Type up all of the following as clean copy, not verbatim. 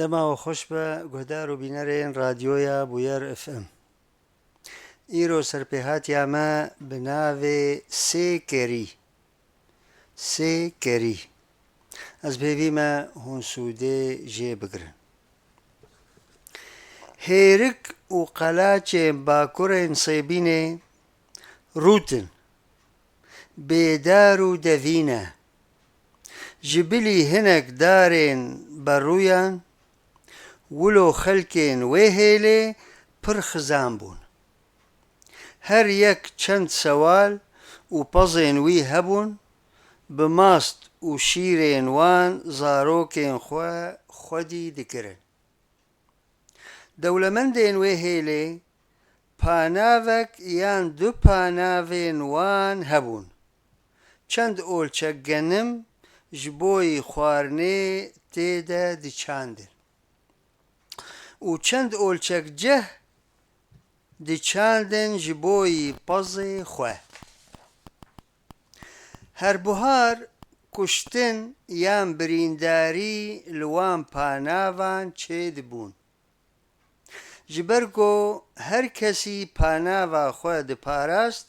دەما و خۆش بە گۆدار و بینەرێن رادیۆیە بویەر FM. ئیرۆ سەرپێهاتیامە بناوێ سێ کەری ئەس پێویمە هونسوودێ ژێ بگرن. هێرک و قەلاچێن باکوڕێن سێبینێ ڕوتن بێدار و دەڤینە ژبلی هەنێک دارێن بەڕوویان ولۆ خەلکێن وێ هێلێ پڕ خزان بوون. هەر یەک چەند سەوال و پەزێن وی هەبوون بماست و شیرێن وان زارۆکێن خودی دکرن. دەوڵەمەندێن وێ هێلێ پاناوەک یان دوو پاناوێن وان هەبوون. چەند ئۆلچە گەنم ji بۆی خواردنێ تێدا دچاندن و چەند ئۆلچەک جەه دچاندن ji بۆی پەزێ خۆ. هەر بوهار کوشتن یان برینداری li wan panavan çê dibûn ji ber ku her kesî panava xwe diparast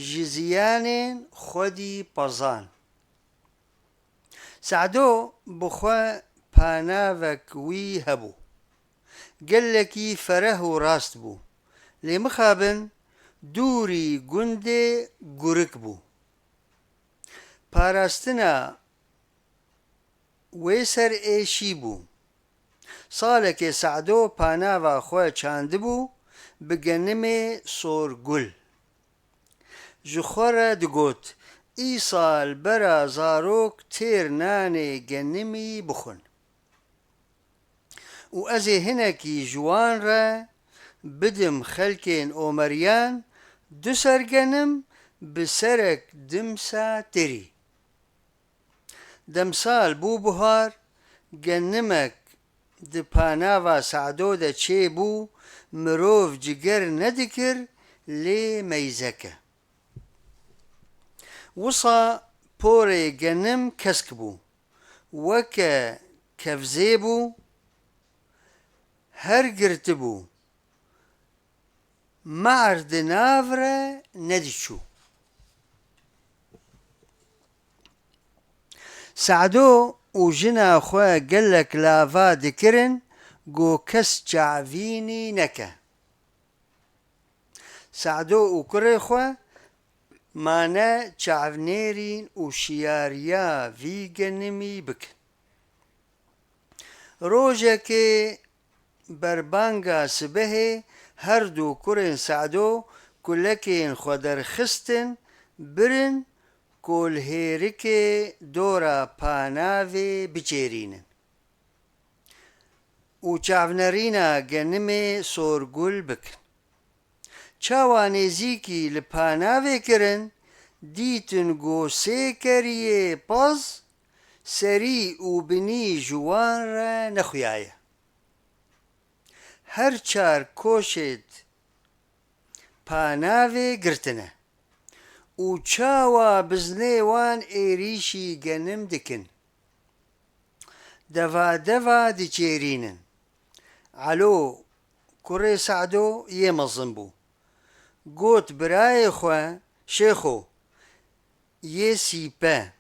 ji ziyanên xwedî pezan. سەعدۆ بخوا پاناوەک وی هەبوو gelekî fereh û rast bû lê mixabin dûrî gundê gurik bû. Parastina wê serêşî bû. Salekê Seعدۆ panava xwe çandibû bi genimê sorgul. Ji xwe re digot îsal bera zarok têr nanê genimî bixwin û ez ê hinekî ji wan re bidim xelkên omeriyan du ser genim bi serek dimsa tirî. Demsal bû buhar genimek di panava Seعدۆ de çêbû mirov ciger nedikir lê meyzeke. Wisa porê genim kesk bû weke kevzê bû her girtibû mehr di nav re nediçû. Seعدۆ û jina xwe gelek lava dikirin got kes çavînî neke. Seعدۆ û kurê xwe mane çavnêrîn û şiyariya vî genimî bikin. Rojekê berbanga sibehê her du kurên Seعدۆ kulekên xwe derxistin birin kolhêrikê dora panavê biçêrînin û çavnerîna genimê sorgul bikin. Çawa nêzîkî li panavê kirin dîtin got sê keriyê pez serî û binî ji wan re nexuyaye. Her çar koşêt panavê girtine û çawa bizinê wan êrîşî genim dikin. Deva deva diçêrînin. Elo kurê Seعدۆ yê mezin bû. Got birayê xwe şêxo yê sîpe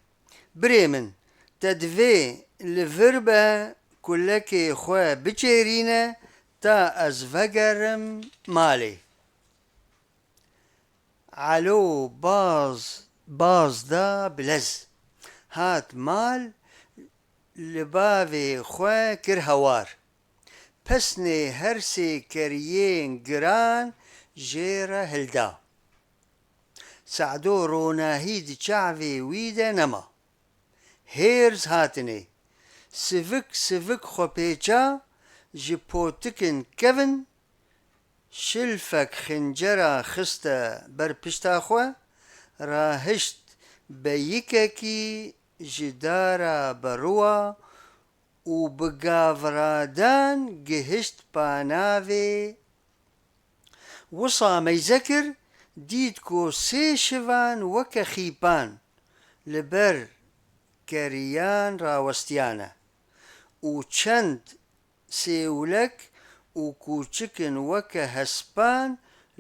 birê min te divê li vir be kulekê xwe biçêrîne ta ez vegerim malê. Elo baz da bilez hat mal li bavê xwe kir hewar. Pesnê her sê keriyên giran jê re hilda. Seعدۆ ronahî di çavê wî de nema. Hêrz hatine sivik xwepêça ji potikin kevin şilfek xincera xiste ber pişta xwe rahişt be yikekî ji dara berûwa û bi gavradan gihişt panavê. Wisa meyze kir dît ku sê şivan weke xîpan li ber keriyan rawestiyane û çend سێولەک و کوچکن وەکە هەسپان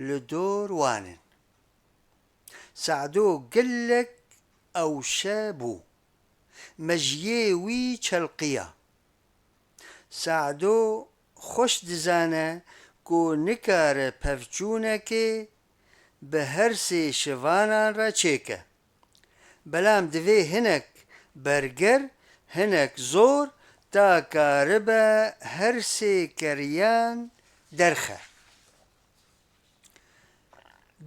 لە دۆر وانن. سعدۆ گەلێک ئەوشە بوو، مەژیێ وی چەڵقیە. سعدۆ خۆش دزانە کۆ نکارە پەفچوونەکێ بە هەر سێ شڤانان را چێکە، بەلام دەوێ هەنێک بەرگەر هەنێک زۆر تا کارە بە هەر سێ کەریان دەرخە.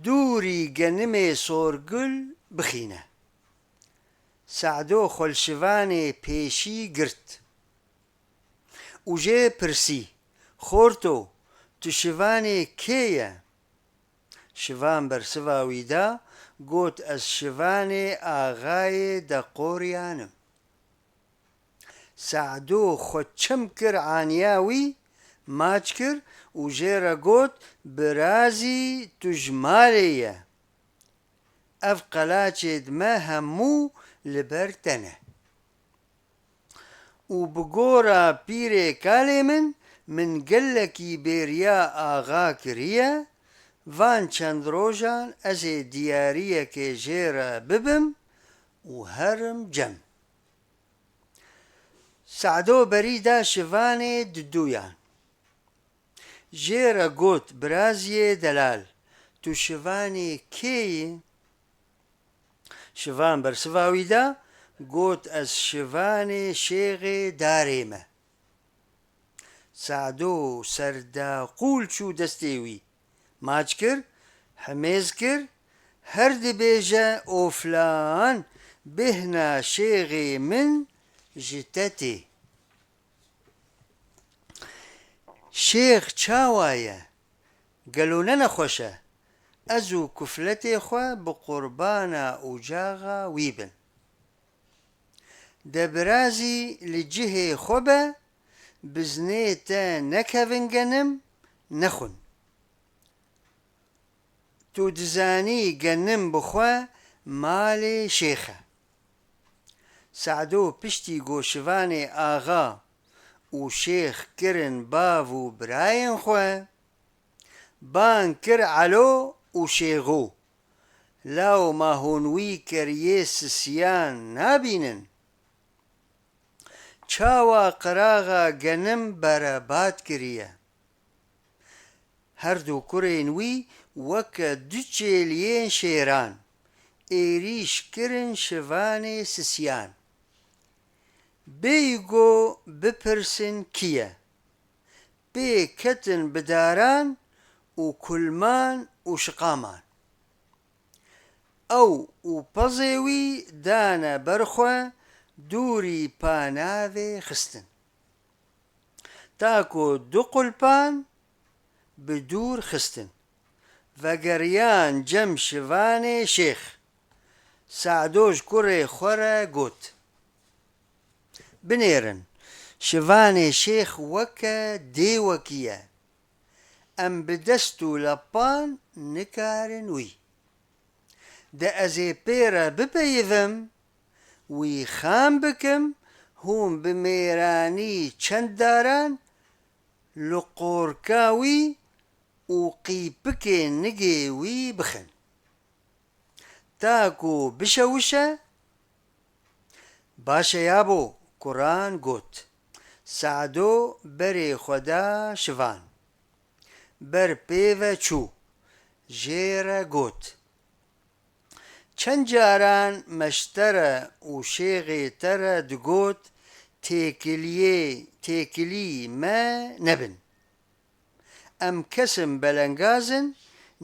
دووری گەنمێ سۆرگول بخینە. سعدۆ خۆلشڤانێ پێشی گرت و ژێ پرسی: خۆرتۆ تو شڤانێ کێیە؟ شڤان بەرسڤاویدا گوت: ئەس شڤانێ ئاغایێ دەقۆریانم. سعدۆ خۆ چەم کرد عانیاوی ماچ کرد و ژێرە گوت: برازی توژمالێیە، ئەف قەلاچێ دمە هەموو لەبەر تەنە و بگۆڕە پیرێ کالێ من گەلێکی بێریا ئاغا کریە، ڤان چەند ڕۆژان ئەزێ دیاریەکێ ژێرە ببم و هەرم جەم. سعدۆ بەریدا شڤانێ ددوویان. ژێرە گوت: برازیێ دەلال، تو شڤانێ کێیە؟ شڤان بەرسڤاویدا گوت: ئەس شڤانێ شێغێ دارێمە. سعدۆ سەرداقوول چوو دەستێوی ماچ کرد، هەمێز کرد، هەر دەبێژە ئۆفلان بهنا شێغێ من ji te tê. شێخ چاوایە گەلۆ نەنەخۆشە، ئەز و کوفلەتێ خۆ بە قوربانە ئوجاغا وی بن. دە برازی لە جihê خۆ بە، بزنێ te nekevin genim nexwin. Tu dizanî genim bixwe malê şêxe. سعدۆ پشتی گۆشڤانێ ئاغا و شێخ کرن باڤ و برایên xwe، بانگ کر عەلۆ و شێغۆ، لاو ما hûn wî keriyê sisiyan nabînin. çawa qiraxa genim berebat kiriye. her du kurên wî weke du çêliyên şêran êrîş kirin şivanê sisiyan. bêygo bipirsin kî ye? pê ketin bi daran û kulman û şiqaman. ew û pezê wî dane ber xwe, dûrî panavê xistin. ta ku du qulpan bi dûr xistin. vegeriyan cem şivanê şêx. سعدۆ ji kurê xwe re got: binêrin, şivanê şêx weke dêwekî ye, em bi dest û lepan nikarin wî. de ez ê pê re bipeyivim, wî xam bikim, hûn bi mêranî çend daran li qorka wî û qîpikên nigê wî bixin. ta ku bişewişe. baş e ya bo, Quran got. سعدۆ berê xwe da şivan. ber pê ve çû, jêre got: çend caran meştere û şêxê te re digot têkilî me nebin. em kesin belengazin,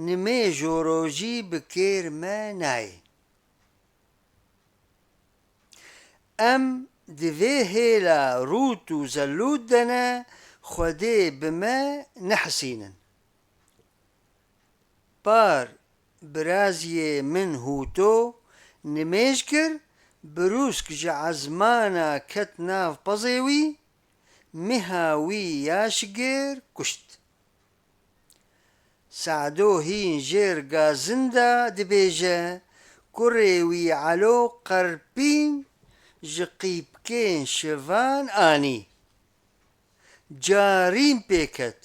nimêj û rojî bi kêr me nayê. em di vê hêla rût û zelût de ne xwedê bi me nehesînin. par biraziyê min hûto nimêj kir, birusk ji ezmana ket nav pezê wî, miha wî ya şigêr kuşt. سعدۆ hîn jêr gazin de dibêje, kurê wî Elo qerpîn ji qîpikên şivan anî. جاریم پێکەت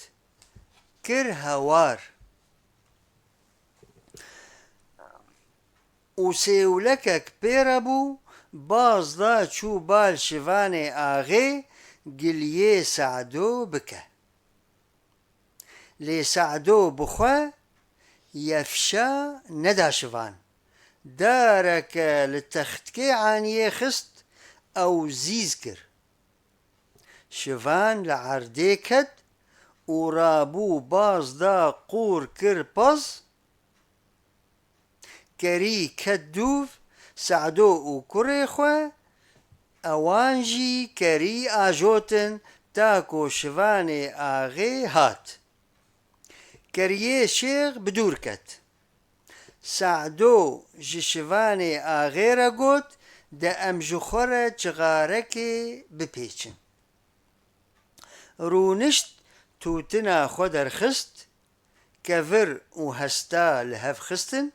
کرد هەوار و سێولەکێک پێرە بوو بازدا چوو بال شیڤانێ ئاغێ گلیێ سەعدۆ بکە لێ سەعدۆ بخوا یەفشا نەدا شیڤان دارەکە لە تەختکێ عانیێ خست ئەو زیز کرد شیڤان لە عەردێ کەت و ڕابوو بازدا قوور کرد پەز کەری کەت دووف سەعدۆ و کوڕێ خۆ ئەوان ژی کەری ئاژۆتن تاکۆ شیڤانێ ئاغێ هات کەریێ شێخ بدوور کەت سەعدۆ ji şivanê axê re got de em ji xwe re çixarekê bipêçin rûnişt tûtina xwe derxist kevir û hesta li hev xistin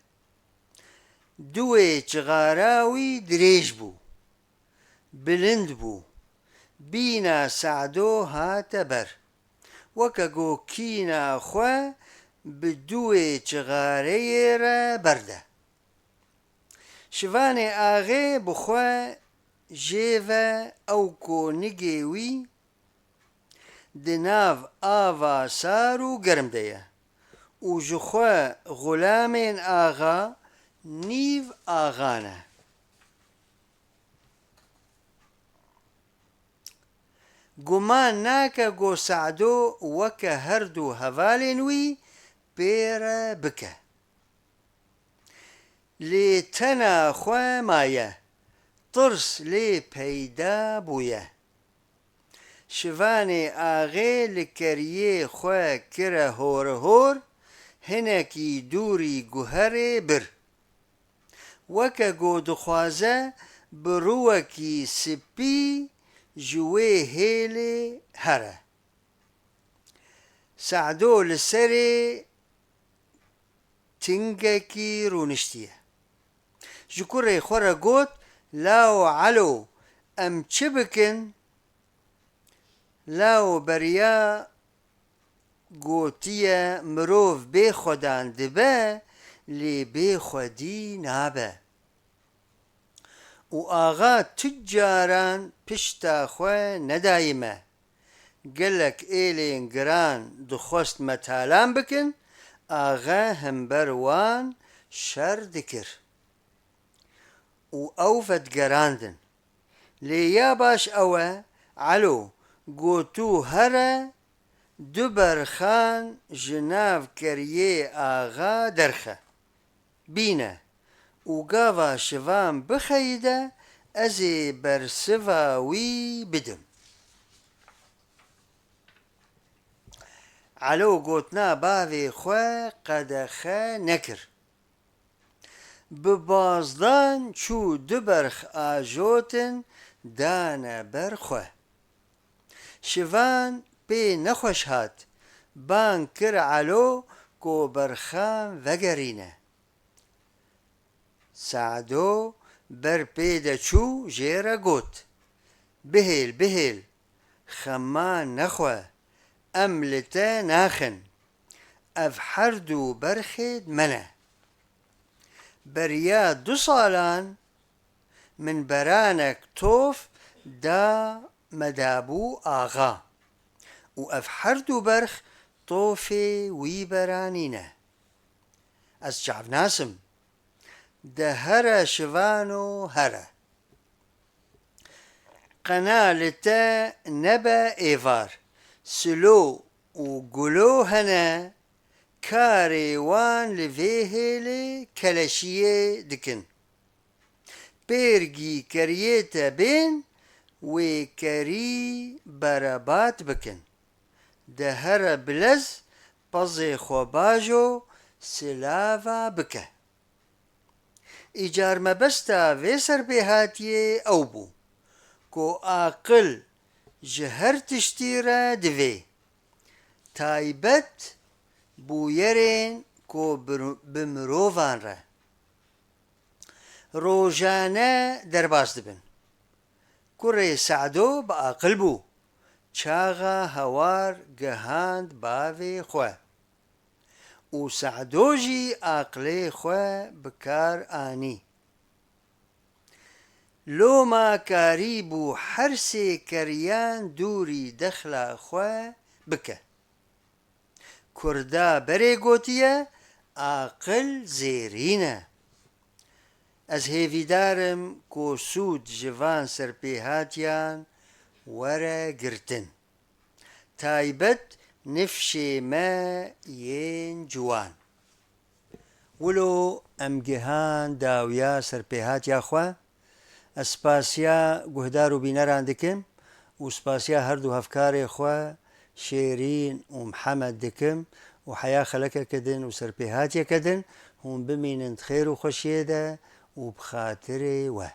duê çixara wî dirêj bû bilind bû bîna Sa'dô hate ber weke got kîna xwe bi duê çixareyê re berde şivanê axê bi xwe jêve ew konigê wî di nav ava sar û germ de ye û ji xwe xulamên axa nîv axa ne guman nake got Sa'dô weke her du hevalên wî pêre bike lê tena xwe maye tirs lê peyda bûye şivanê axê li keriyê xwe kire horhor hinekî dûrî guherê bir weke got dixwaze bi rûwekî spî ji wê hêlê here Sa'dô li serê tingekî rûniştiye ji kurê xwe re got law elo em çi bikin law beriya gotiye mirov bê xwedan dibe lê bê xwedî nabe û axa ti caran pişta xwe nedayîme gelek êlên giran dixwest me talan bikin axa hember wan şer dikir û ew vedgerandin lê ya baş ew e elo gotû here du berxan ji nav keriyê axa derxe bîne û gava şivan bixeyide ez ê bersiva wî bidim elo gotina bavê xwe qedexe nekir bi bazdan çû du berx ajotin dane ber xwe şivan pê nexweş hat bang kir elo ku berxan vegerîne Sa'dô ber pê de çû jê re got bihêl bihêl xeman nexwe em li te naxin ev her du berxê me ne beriya du salan min beranek tof da me dabû axa û ev her du berx tofê wî beranîne ez çavnasim de here şivano here qena li te nebe êvar silo û gulo hene karê wan li vê hêlê keleşiyê dikin pêrgî keriyê te bên wê kerî berebat bikin de here bilez pezê xwe baş o silava bike îcar mebesta vê serpêhatiyê ew bû ku aqil ji her tiştî re divê taybet bûyerên ku bi mirovan re rojane derbas dibin kurê Sa'dô bi aqil bû چاغا هوار گهاند باوی خواه و سعدۆژی ئاقلەی خۆ بکار ئانی لۆما کاری بوو هەر سێکەریان دووری دەخلا خۆ بکە کوردا بەرێ گۆتیە ئاقل زێرینە ئەس هێڤیدارم کۆ سوود ژڤان سەرپێهاتیان وەرە گرتن تایبەت نفشێ مە یێن جوان ولۆ ئەم گێهان داویا سەرپێهاتیا خوا ئەسپاسیا گوهدار و بینەران دکم و سپاسیا هەردوو هەفکارێ خوا شێرین و محەمەد دکم و حەیا خەلەکەکردن و سەرپێهاتیەکردن هون بمینن خێر و خۆشیێدە و بخاترێ وە